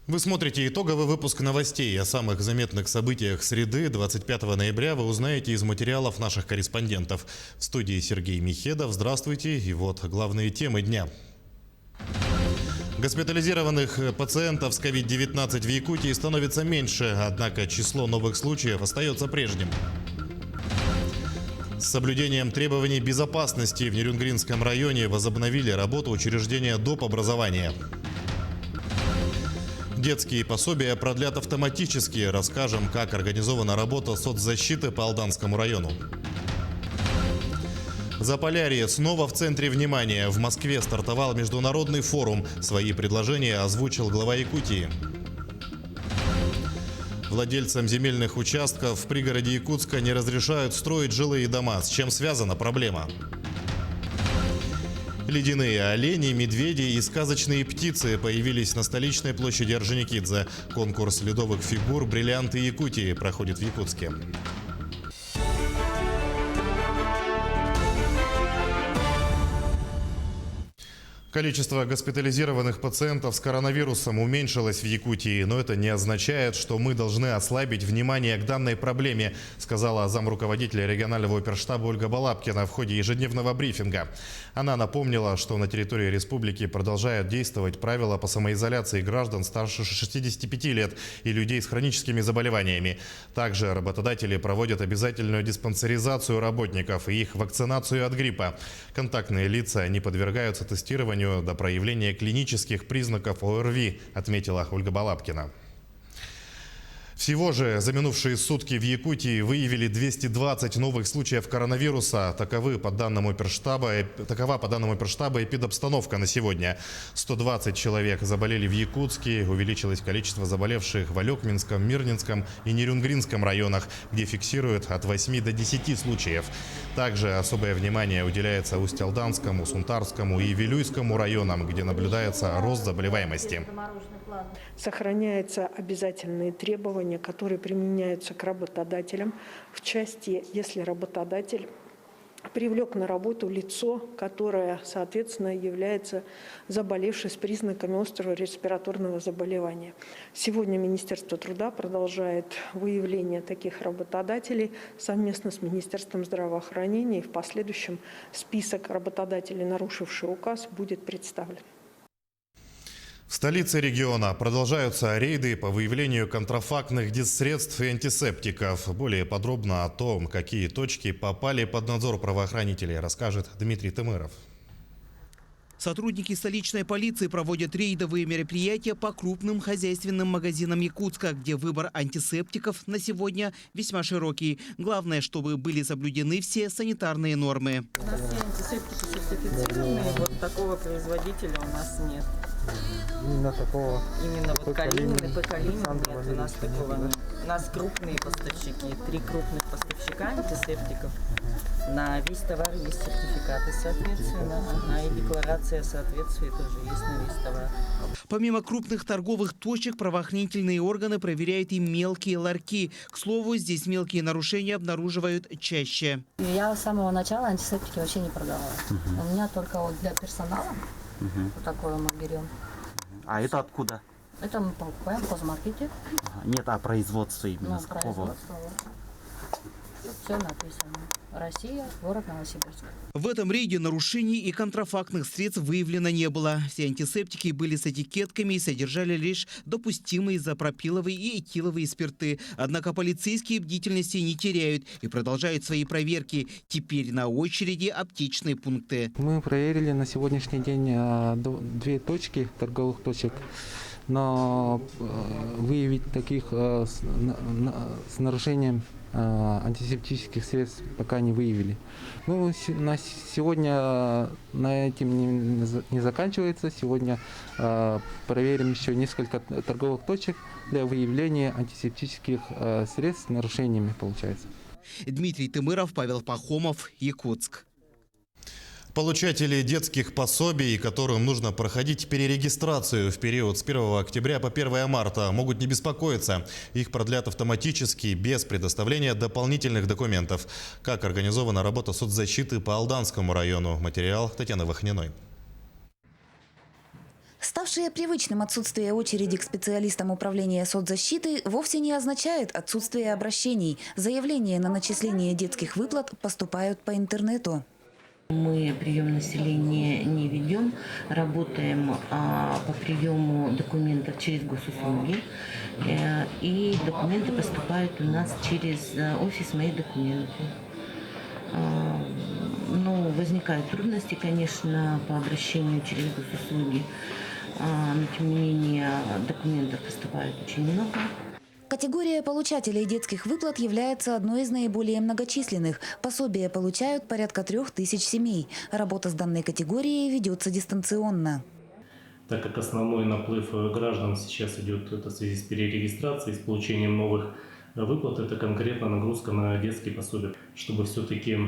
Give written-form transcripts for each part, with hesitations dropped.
Вы смотрите итоговый выпуск новостей. О самых заметных событиях среды 25 ноября вы узнаете из материалов наших корреспондентов. В студии Сергей Михедов. Здравствуйте. И вот главные темы дня. Госпитализированных пациентов с COVID-19 в Якутии становится меньше, однако число новых случаев остается прежним. С соблюдением требований безопасности в Нерюнгринском районе возобновили работу учреждения доп. Образования. Детские пособия продлят автоматически. Расскажем, как организована работа соцзащиты по Алданскому району. Заполярье снова в центре внимания. В Москве стартовал международный форум. Свои предложения озвучил глава Якутии. Владельцам земельных участков в пригороде Якутска не разрешают строить жилые дома. С чем связана проблема? Ледяные олени, медведи и сказочные птицы появились на столичной площади Орджоникидзе. Конкурс ледовых фигур «Бриллианты Якутии» проходит в Якутске. Количество госпитализированных пациентов с коронавирусом уменьшилось в Якутии, но это не означает, что мы должны ослабить внимание к данной проблеме, сказала замруководителя регионального оперштаба Ольга Балабкина в ходе ежедневного брифинга. Она напомнила, что на территории республики продолжают действовать правила по самоизоляции граждан старше 65 лет и людей с хроническими заболеваниями. Также работодатели проводят обязательную диспансеризацию работников и их вакцинацию от гриппа. Контактные лица не подвергаются тестированию до проявления клинических признаков ОРВИ, отметила Ольга Балабкина. Всего же за минувшие сутки в Якутии выявили 220 новых случаев коронавируса. Такова по данным оперштаба эпидобстановка на сегодня. 120 человек заболели в Якутске. Увеличилось количество заболевших в Алекминском, Мирнинском и Нерюнгринском районах, где фиксируют от 8 до 10 случаев. Также особое внимание уделяется Усть-Алданскому, Сунтарскому и Вилюйскому районам, где наблюдается рост заболеваемости. Сохраняются обязательные требования, которые применяются к работодателям в части, если работодатель привлек на работу лицо, которое, соответственно, является заболевшей с признаками острого респираторного заболевания. Сегодня Министерство труда продолжает выявление таких работодателей совместно с Министерством здравоохранения, и в последующем список работодателей, нарушивших указ, будет представлен. В столице региона продолжаются рейды по выявлению контрафактных диссредств и антисептиков. Более подробно о том, какие точки попали под надзор правоохранителей, расскажет Дмитрий Тымыров. Сотрудники столичной полиции проводят рейдовые мероприятия по крупным хозяйственным магазинам Якутска, где выбор антисептиков на сегодня весьма широкий. Главное, чтобы были соблюдены все санитарные нормы. У нас все антисептики сертифицированные, вот такого производителя у нас нет. Именно такого? Именно вот Калинин и Покалинин нет, у нас такого нет. У нас крупные поставщики, 3 крупных поставщика антисептиков. На весь товар есть сертификаты, соответственно, и декларация соответствия тоже есть на весь товар. Помимо крупных торговых точек, правоохранительные органы проверяют и мелкие ларьки. К слову, здесь мелкие нарушения обнаруживают чаще. Я с самого начала антисептики вообще не продавала. У меня только вот для персонала вот такое мы берем. А это откуда? Это мы покупаем в хозмаркете. Нет, а производство именно с какого? Производство, вот. Все написано. Россия, город Новосибирск. В этом рейде нарушений и контрафактных средств выявлено не было. Все антисептики были с этикетками и содержали лишь допустимые изопропиловые и этиловые спирты. Однако полицейские бдительности не теряют и продолжают свои проверки. Теперь на очереди аптечные пункты. Мы проверили на сегодняшний день 2 точки, торговых точек. Но выявить таких с нарушением антисептических средств пока не выявили. Ну, на сегодня на этим не заканчивается. Сегодня проверим еще несколько торговых точек для выявления антисептических средств с нарушениями, получается. Дмитрий Тымыров, Павел Пахомов, Якутск. Получатели детских пособий, которым нужно проходить перерегистрацию в период с 1 октября по 1 марта, могут не беспокоиться. Их продлят автоматически, без предоставления дополнительных документов. Как организована работа соцзащиты по Алданскому району. Материал Татьяны Вахниной. Ставшее привычным отсутствие очереди к специалистам управления соцзащиты вовсе не означает отсутствие обращений. Заявления на начисление детских выплат поступают по интернету. Мы прием населения не ведем, работаем по приему документов через госуслуги. И документы поступают у нас через офис «Мои документы». Ну, возникают трудности, конечно, по обращению через госуслуги, но тем не менее документов поступает очень много. Категория получателей детских выплат является одной из наиболее многочисленных. Пособия получают порядка 3000 семей. Работа с данной категорией ведется дистанционно. Так как основной наплыв граждан сейчас идет в связи с перерегистрацией, с получением новых выплат, это конкретно нагрузка на детские пособия. Чтобы все-таки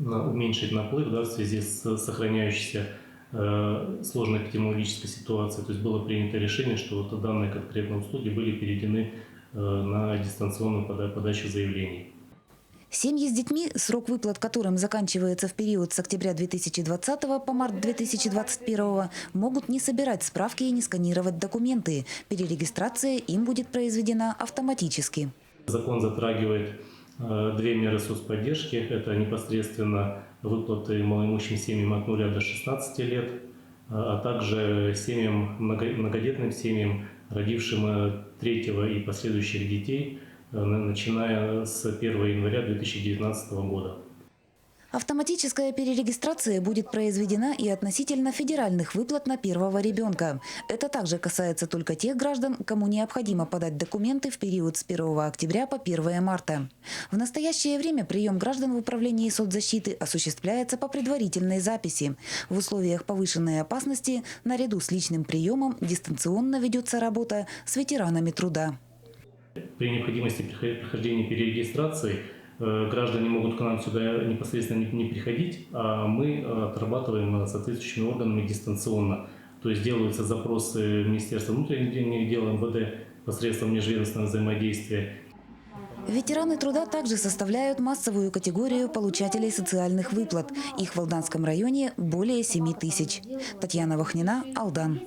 уменьшить наплыв, в связи с сохраняющейся сложной эпидемиологической ситуацией, то есть было принято решение, что вот данные конкретные услуги были переведены на дистанционную подачу заявлений. Семьи с детьми, срок выплат которым заканчивается в период с октября 2020 по март 2021, могут не собирать справки и не сканировать документы. Перерегистрация им будет произведена автоматически. Закон затрагивает две меры соцподдержки. Это непосредственно выплаты малоимущим семьям от 0 до 16 лет, а также семьям, многодетным семьям, родившим третьего и последующих детей, начиная с 1 января 2019 года. Автоматическая перерегистрация будет произведена и относительно федеральных выплат на первого ребенка. Это также касается только тех граждан, кому необходимо подать документы в период с 1 октября по 1 марта. В настоящее время прием граждан в управлении соцзащиты осуществляется по предварительной записи. В условиях повышенной опасности наряду с личным приемом дистанционно ведется работа с ветеранами труда. При необходимости прохождения перерегистрации граждане могут к нам сюда непосредственно не приходить, а мы отрабатываем соответствующими органами дистанционно. То есть делаются запросы Министерства внутренних дел, МВД посредством межведомственного взаимодействия. Ветераны труда также составляют массовую категорию получателей социальных выплат. Их в Алданском районе более 7000. Татьяна Вахнина, Алдан.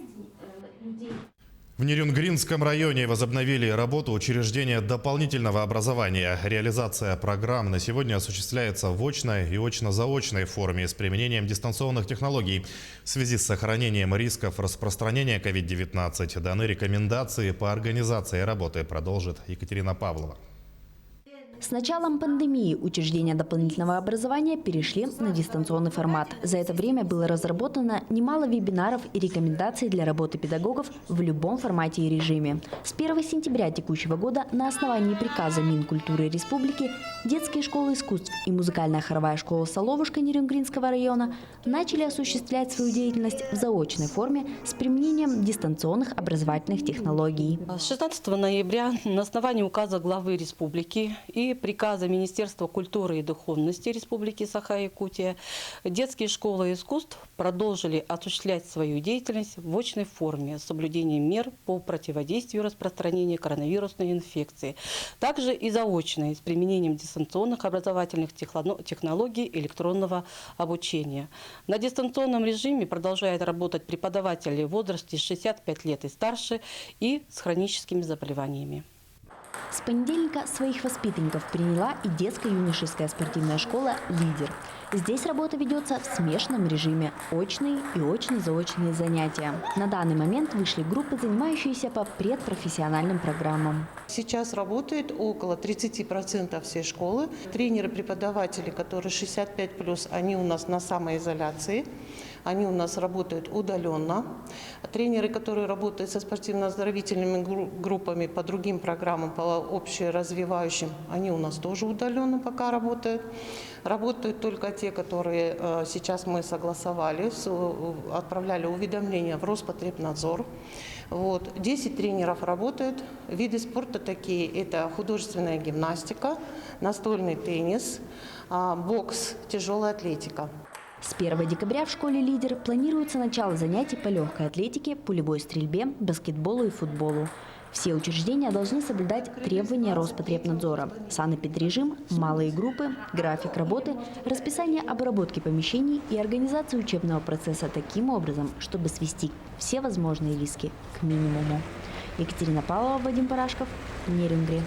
В Нерюнгринском районе возобновили работу учреждения дополнительного образования. Реализация программ на сегодня осуществляется в очной и очно-заочной форме с применением дистанционных технологий. В связи с сохранением рисков распространения COVID-19 даны рекомендации по организации работы, продолжит Екатерина Павлова. С началом пандемии учреждения дополнительного образования перешли на дистанционный формат. За это время было разработано немало вебинаров и рекомендаций для работы педагогов в любом формате и режиме. С 1 сентября текущего года на основании приказа Минкультуры Республики детские школы искусств и музыкальная хоровая школа «Соловушка» Нерюнгринского района начали осуществлять свою деятельность в заочной форме с применением дистанционных образовательных технологий. С 16 ноября на основании указа главы республики и приказа Министерства культуры и духовности Республики Саха-Якутия детские школы искусств продолжили осуществлять свою деятельность в очной форме с соблюдением мер по противодействию распространению коронавирусной инфекции. Также и заочной с применением дистанционных образовательных технологий электронного обучения. На дистанционном режиме продолжают работать преподаватели в возрасте 65 лет и старше и с хроническими заболеваниями. С понедельника своих воспитанников приняла и детско-юношеская спортивная школа «Лидер». Здесь работа ведется в смешанном режиме – очные и очно-заочные занятия. На данный момент вышли группы, занимающиеся по предпрофессиональным программам. Сейчас работает около 30% всей школы. Тренеры-преподаватели, которые 65+, они у нас на самоизоляции. Они у нас работают удаленно. Тренеры, которые работают со спортивно-оздоровительными группами по другим программам, по общеразвивающим, они у нас тоже удаленно пока работают. Работают только те, которые сейчас мы согласовали, отправляли уведомления в Роспотребнадзор. 10 тренеров работают. Виды спорта такие – это художественная гимнастика, настольный теннис, бокс, тяжелая атлетика. С 1 декабря в школе «Лидер» планируется начало занятий по легкой атлетике, пулевой стрельбе, баскетболу и футболу. Все учреждения должны соблюдать требования Роспотребнадзора: санэпидрежим, малые группы, график работы, расписание обработки помещений и организацию учебного процесса таким образом, чтобы свести все возможные риски к минимуму. Екатерина Павлова, Вадим Парашков, Нерюнгри.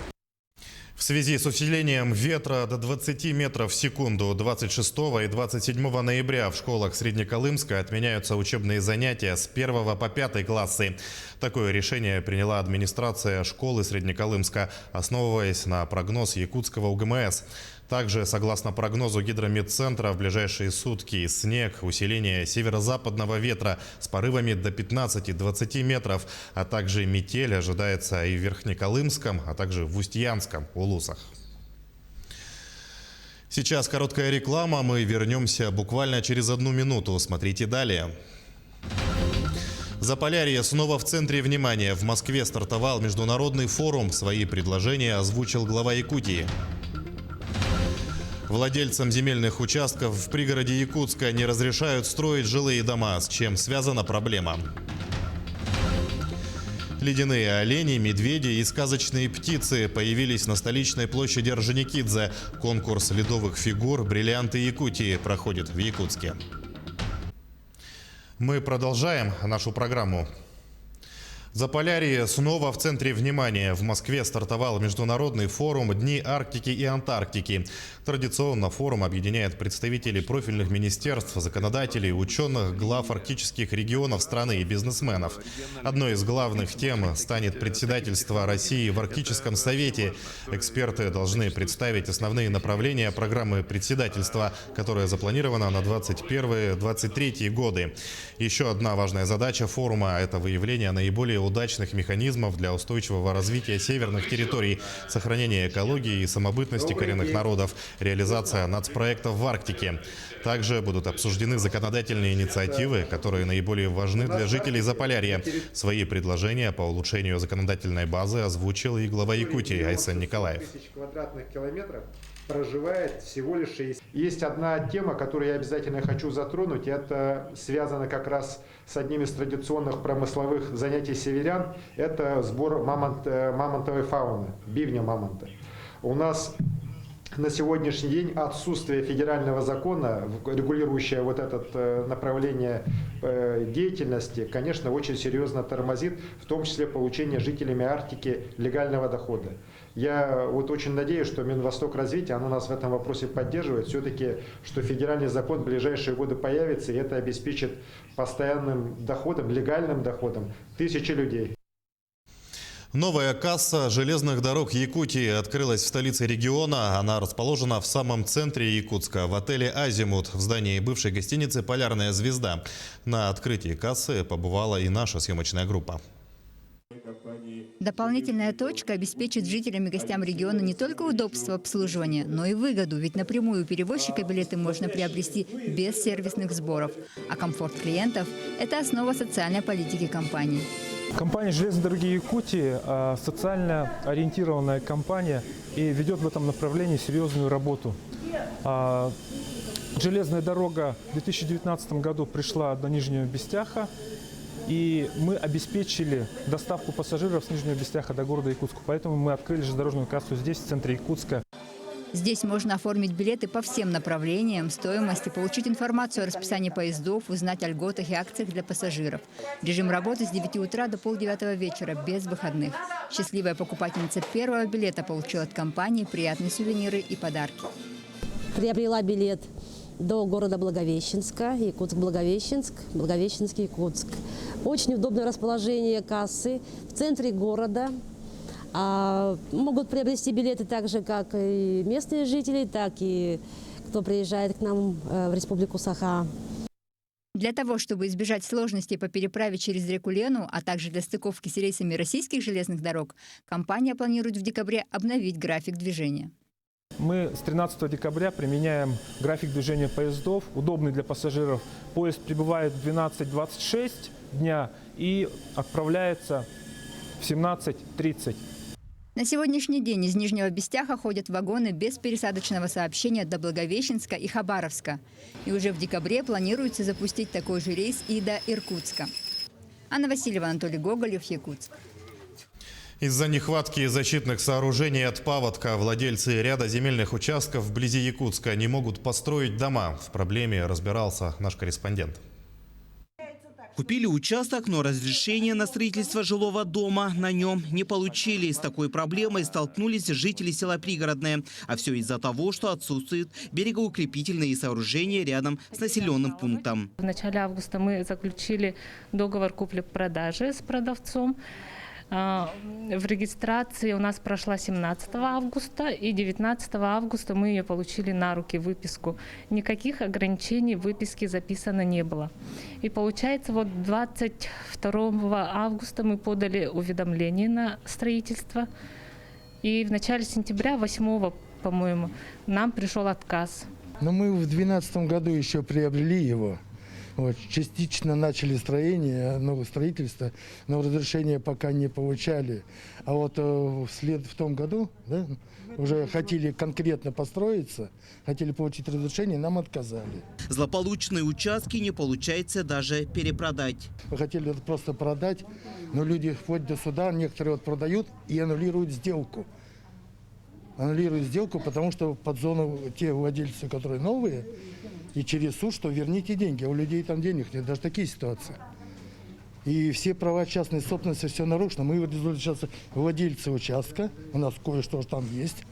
В связи с усилением ветра до 20 метров в секунду 26 и 27 ноября в школах Среднеколымска отменяются учебные занятия с 1 по 5 классы. Такое решение приняла администрация школы Среднеколымска, основываясь на прогноз якутского УГМС. Также, согласно прогнозу Гидромедцентра, в ближайшие сутки снег, усиление северо-западного ветра с порывами до 15-20 метров, а также метель ожидается и в Верхнеколымском, а также в Устьянском, Улусах. Сейчас короткая реклама, мы вернемся буквально через 1 минуту. Смотрите далее. Заполярье снова в центре внимания. В Москве стартовал международный форум. Свои предложения озвучил глава Якутии. Владельцам земельных участков в пригороде Якутска не разрешают строить жилые дома, с чем связана проблема. Ледяные олени, медведи и сказочные птицы появились на столичной площади Орджоникидзе. Конкурс ледовых фигур «Бриллианты Якутии» проходит в Якутске. Мы продолжаем нашу программу. Заполярье снова в центре внимания. В Москве стартовал международный форум «Дни Арктики и Антарктики». Традиционно форум объединяет представителей профильных министерств, законодателей, ученых, глав арктических регионов страны и бизнесменов. Одной из главных тем станет председательство России в Арктическом совете. Эксперты должны представить основные направления программы председательства, которая запланирована на 2021-2023 годы. Еще одна важная задача форума – это выявление наиболее удачных механизмов для устойчивого развития северных территорий, сохранения экологии и самобытности коренных народов, реализация нацпроектов в Арктике. Также будут обсуждены законодательные инициативы, которые наиболее важны для жителей Заполярья. Свои предложения по улучшению законодательной базы озвучил и глава Якутии Айсен Николаев. Квадратных километров проживает всего лишь 6. Есть одна тема, которую я обязательно хочу затронуть. Это связано как раз с одним из традиционных промысловых занятий северян. Это сбор мамонтовой фауны, бивня мамонта. У нас на сегодняшний день отсутствие федерального закона, регулирующего вот это направление деятельности, конечно, очень серьезно тормозит, в том числе получение жителями Арктики легального дохода. Я вот очень надеюсь, что Минвостокразвитие, оно нас в этом вопросе поддерживает, все-таки, что федеральный закон в ближайшие годы появится, и это обеспечит постоянным доходом, легальным доходом тысячи людей. Новая касса железных дорог Якутии открылась в столице региона. Она расположена в самом центре Якутска, в отеле «Азимут», в здании бывшей гостиницы «Полярная звезда». На открытии кассы побывала и наша съемочная группа. Дополнительная точка обеспечит жителям и гостям региона не только удобство обслуживания, но и выгоду, ведь напрямую у перевозчика билеты можно приобрести без сервисных сборов. А комфорт клиентов – это основа социальной политики компании. Компания «Железные дороги Якутии» – социально ориентированная компания и ведет в этом направлении серьезную работу. Железная дорога в 2019 году пришла до Нижнего Бестяха, и мы обеспечили доставку пассажиров с Нижнего Бестяха до города Якутска. Поэтому мы открыли железнодорожную кассу здесь, в центре Якутска. Здесь можно оформить билеты по всем направлениям, стоимости, получить информацию о расписании поездов, узнать о льготах и акциях для пассажиров. Режим работы с 9 утра до полдевятого вечера, без выходных. Счастливая покупательница первого билета получила от компании приятные сувениры и подарки. Приобрела билет до города Благовещенска, Якутск-Благовещенск, Благовещенск-Якутск. Очень удобное расположение кассы в центре города. Могут приобрести билеты так же, как и местные жители, так и кто приезжает к нам в Республику Саха. Для того, чтобы избежать сложностей по переправе через реку Лену, а также для стыковки с рейсами российских железных дорог, компания планирует в декабре обновить график движения. Мы с 13 декабря применяем график движения поездов, удобный для пассажиров. Поезд прибывает в 12:26 дня и отправляется в 17:30. На сегодняшний день из Нижнего Бестяха ходят вагоны без пересадочного сообщения до Благовещенска и Хабаровска. И уже в декабре планируется запустить такой же рейс и до Иркутска. Анна Васильева, Анатолий Гоголев, Якутск. Из-за нехватки защитных сооружений от паводка владельцы ряда земельных участков вблизи Якутска не могут построить дома. В проблеме разбирался наш корреспондент. Купили участок, но разрешение на строительство жилого дома на нем не получили. С такой проблемой столкнулись жители села Пригородное. А все из-за того, что отсутствуют берегоукрепительные сооружения рядом с населенным пунктом. В начале августа мы заключили договор купли-продажи с продавцом. В регистрации у нас прошла 17 августа, и 19 августа мы ее получили на руки, выписку. Никаких ограничений в выписке записано не было. И получается, вот 22 августа мы подали уведомление на строительство. И в начале сентября, 8, по-моему, нам пришел отказ. Но мы в 2012 году еще приобрели его. Вот, частично начали новое строительство, но разрешения пока не получали. А вот в том году, да, уже хотели конкретно построиться, хотели получить разрешение, нам отказали. Злополучные участки не получается даже перепродать. Мы хотели это просто продать, но люди вплоть до суда, некоторые вот продают и аннулируют сделку. Аннулируют сделку, потому что под зону те владельцы, которые новые, и через суд, что верните деньги. А у людей там денег нет, даже такие ситуации. И все права частной собственности, все нарушено. Мы сейчас владельцы участка, у нас кое-что там есть.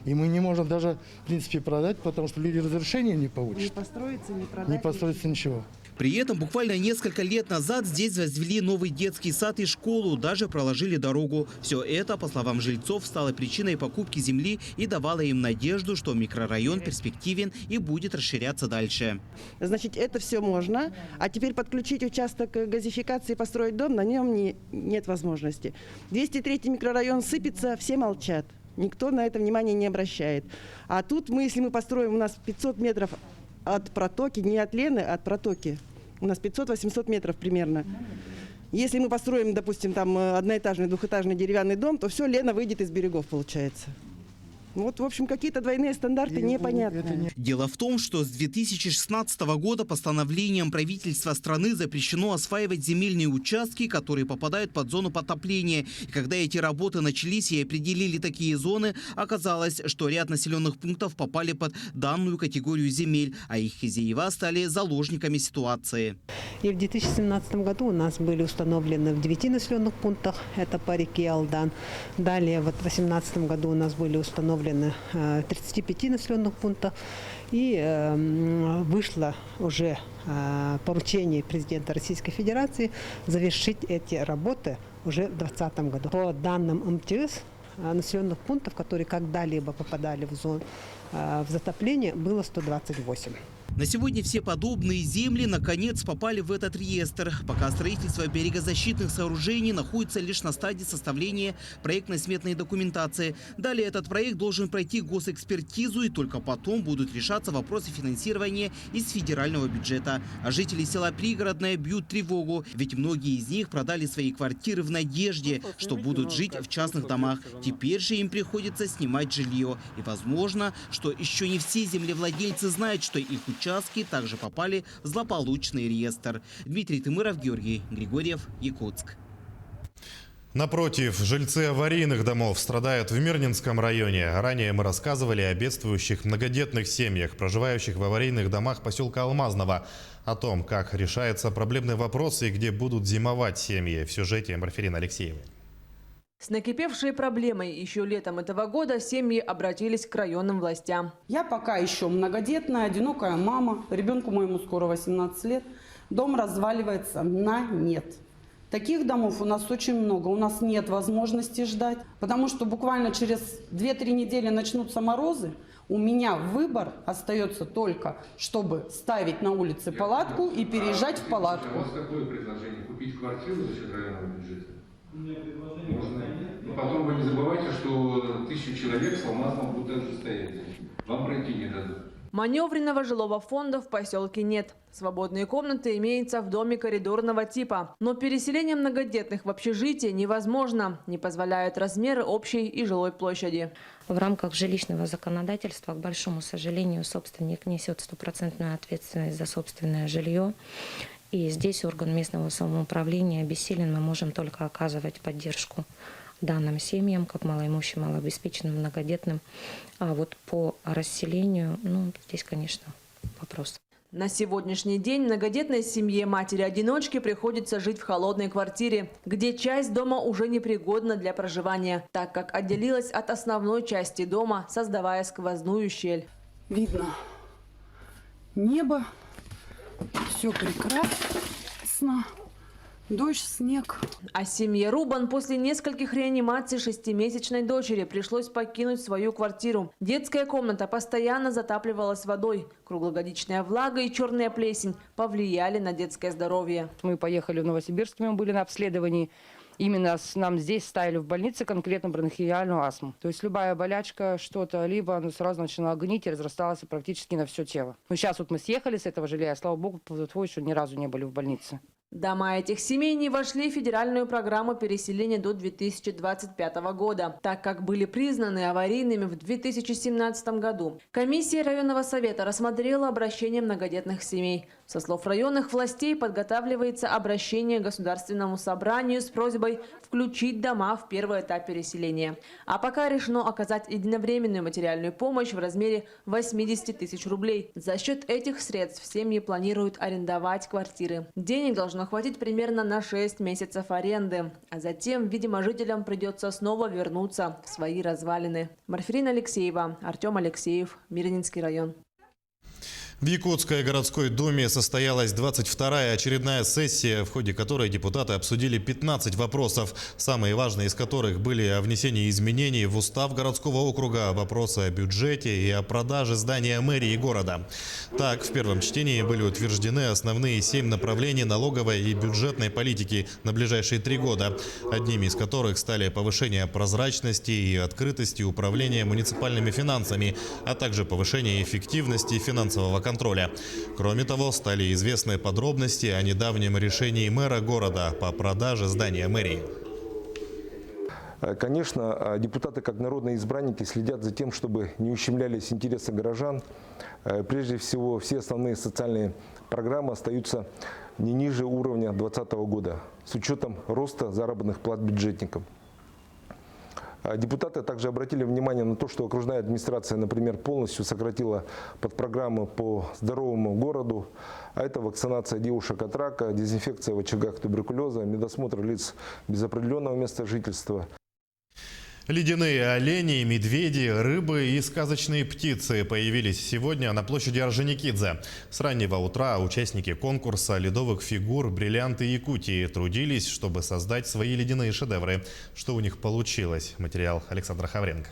И мы не можем даже, в принципе, продать, потому что люди разрешения не получат. Не построиться, не продать. Не построится ничего. При этом буквально несколько лет назад здесь возвели новый детский сад и школу, даже проложили дорогу. Все это, по словам жильцов, стало причиной покупки земли и давало им надежду, что микрорайон перспективен и будет расширяться дальше. Значит, это все можно, а теперь подключить участок газификации и построить дом, на нем нет возможности. 203-й микрорайон сыпется, все молчат. Никто на это внимание не обращает. А тут если мы построим, у нас 500 метров от протоки, не от Лены, а от протоки. У нас 500-800 метров примерно. Если мы построим, допустим, там одноэтажный, двухэтажный деревянный дом, то все, Лена выйдет из берегов, получается. Вот, в общем, какие-то двойные стандарты непонятные. Дело в том, что с 2016 года постановлением правительства страны запрещено осваивать земельные участки, которые попадают под зону потопления. И когда эти работы начались и определили такие зоны, оказалось, что ряд населенных пунктов попали под данную категорию земель, а их хозяева стали заложниками ситуации. И в 2017 году у нас были установлены в 9 населенных пунктах, это по реке Алдан. Далее в 2018 году у нас были установлены 35 населенных пунктах. И вышло уже поручение президента Российской Федерации завершить эти работы уже в 2020 году. По данным МТС, населенных пунктов, которые когда-либо попадали в зону в затопление, было 128. На сегодня все подобные земли наконец попали в этот реестр. Пока строительство берегозащитных сооружений находится лишь на стадии составления проектно-сметной документации. Далее этот проект должен пройти госэкспертизу, и только потом будут решаться вопросы финансирования из федерального бюджета. А жители села Пригородное бьют тревогу, ведь многие из них продали свои квартиры в надежде, что будут жить в частных домах. Теперь же им приходится снимать жилье. И возможно, что еще не все землевладельцы знают, что их участки также попали в злополучный реестр. Дмитрий Тымыров, Георгий Григорьев, Якутск. Напротив, жильцы аварийных домов страдают в Мирнинском районе. Ранее мы рассказывали о бедствующих многодетных семьях, проживающих в аварийных домах поселка Алмазного. О том, как решается проблемный вопрос и где будут зимовать семьи. В сюжете Марферина Алексеева. С накипевшей проблемой еще летом этого года семьи обратились к районным властям. Я пока еще многодетная, одинокая мама. Ребенку моему скоро 18 лет. Дом разваливается на нет. Таких домов у нас очень много. У нас нет возможности ждать. Потому что буквально через 2-3 недели начнутся морозы. У меня выбор остается только, чтобы ставить на улице палатку и переезжать в палатку. У вас какое предложение? Купить квартиру за счет районного бюджета? Можно. Но потом вы не забывайте, что 1000 человек с Алмазного будут также стоять. Вам пройти не дадут. Маневренного жилого фонда в поселке нет. Свободные комнаты имеются в доме коридорного типа. Но переселение многодетных в общежитие невозможно. Не позволяют размеры общей и жилой площади. В рамках жилищного законодательства, к большому сожалению, собственник несет стопроцентную ответственность за собственное жилье. И здесь орган местного самоуправления бессилен, мы можем только оказывать поддержку данным семьям, как малоимущим, малообеспеченным, многодетным. А вот по расселению, здесь, конечно, вопрос. На сегодняшний день многодетной семье матери-одиночки приходится жить в холодной квартире, где часть дома уже непригодна для проживания, так как отделилась от основной части дома, создавая сквозную щель. Видно небо, все прекрасно, дождь, снег. А семье Рубан после нескольких реанимаций 6-месячной дочери пришлось покинуть свою квартиру. Детская комната постоянно затапливалась водой. Круглогодичная влага и черная плесень повлияли на детское здоровье. Мы поехали в Новосибирск, мы были на обследовании. Именно нам здесь ставили в больнице конкретно бронхиальную астму. То есть любая болячка, что-то, либо оно сразу начинало гнить и разрасталось практически на все тело. Но сейчас вот мы съехали с этого жилья, слава богу, еще ни разу не были в больнице. Дома этих семей не вошли в федеральную программу переселения до 2025 года, так как были признаны аварийными в 2017 году. Комиссия районного совета рассмотрела обращение многодетных семей. Со слов районных властей подготавливается обращение к Государственному собранию с просьбой включить дома в первый этап переселения. А пока решено оказать единовременную материальную помощь в размере 80 тысяч рублей. За счет этих средств семьи планируют арендовать квартиры. Денег должно хватить примерно на 6 месяцев аренды. А затем, видимо, жителям придется снова вернуться в свои развалины. Марферина Алексеева, Артем Алексеев, Мирнинский район. В Якутской городской думе состоялась 22-я очередная сессия, в ходе которой депутаты обсудили 15 вопросов, самые важные из которых были о внесении изменений в устав городского округа, вопросы о бюджете и о продаже здания мэрии города. Так, в первом чтении были утверждены основные 7 направлений налоговой и бюджетной политики на ближайшие 3 года, одними из которых стали повышение прозрачности и открытости управления муниципальными финансами, а также повышение эффективности финансового контроля. Кроме того, стали известны подробности о недавнем решении мэра города по продаже здания мэрии. Конечно, депутаты, как народные избранники, следят за тем, чтобы не ущемлялись интересы горожан. Прежде всего, все основные социальные программы остаются не ниже уровня 2020 года, с учетом роста заработных плат бюджетникам. Депутаты также обратили внимание на то, что окружная администрация, например, полностью сократила подпрограммы по здоровому городу, а это вакцинация девушек от рака, дезинфекция в очагах туберкулеза, медосмотр лиц без определенного места жительства. Ледяные олени, медведи, рыбы и сказочные птицы появились сегодня на площади Орджоникидзе. С раннего утра участники конкурса ледовых фигур «Бриллианты Якутии» трудились, чтобы создать свои ледяные шедевры. Что у них получилось? Материал Александра Хавренко.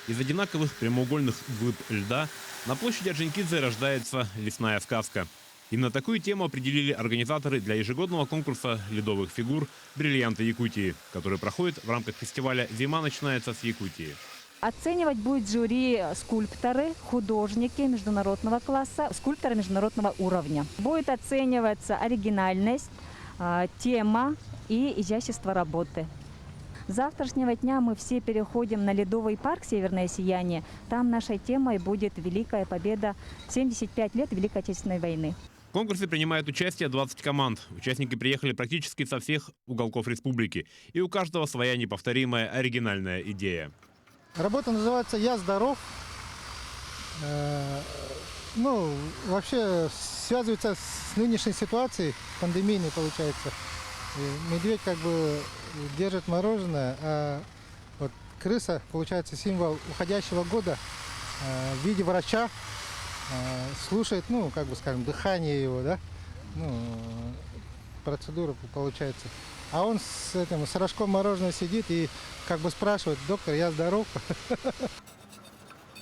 Из одинаковых прямоугольных глыб льда на площади Орджоникидзе рождается лесная сказка. Именно такую тему определили организаторы для ежегодного конкурса ледовых фигур «Бриллианты Якутии», который проходит в рамках фестиваля «Зима начинается с Якутии». Оценивать будет жюри скульпторы, художники международного класса, скульпторы международного уровня. Будет оцениваться оригинальность, тема и изящество работы. С завтрашнего дня мы все переходим на ледовый парк «Северное сияние». Там нашей темой будет Великая Победа, 75 лет Великой Отечественной войны. В конкурсе принимают участие 20 команд. Участники приехали практически со всех уголков республики. И у каждого своя неповторимая оригинальная идея. Работа называется «Я здоров». Вообще связывается с нынешней ситуацией, пандемийной получается. И медведь как бы держит мороженое, а вот крыса, получается, символ уходящего года в виде врача. Слушает, дыхание его, да, процедура получается. А он с рожком мороженого сидит и как бы спрашивает: доктор, я здоров?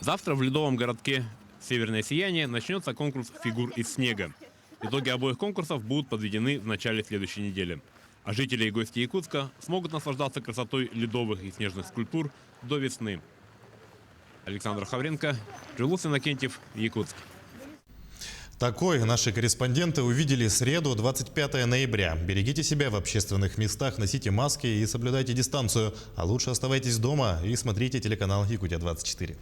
Завтра в ледовом городке «Северное сияние» начнется конкурс фигур из снега. Итоги обоих конкурсов будут подведены в начале следующей недели. А жители и гости Якутска смогут наслаждаться красотой ледовых и снежных скульптур до весны. Александр Хавренко, Жилус Иннокентьев, Якутск. Такой наши корреспонденты увидели среду, 25 ноября. Берегите себя в общественных местах, носите маски и соблюдайте дистанцию. А лучше оставайтесь дома и смотрите телеканал «Якутия-24».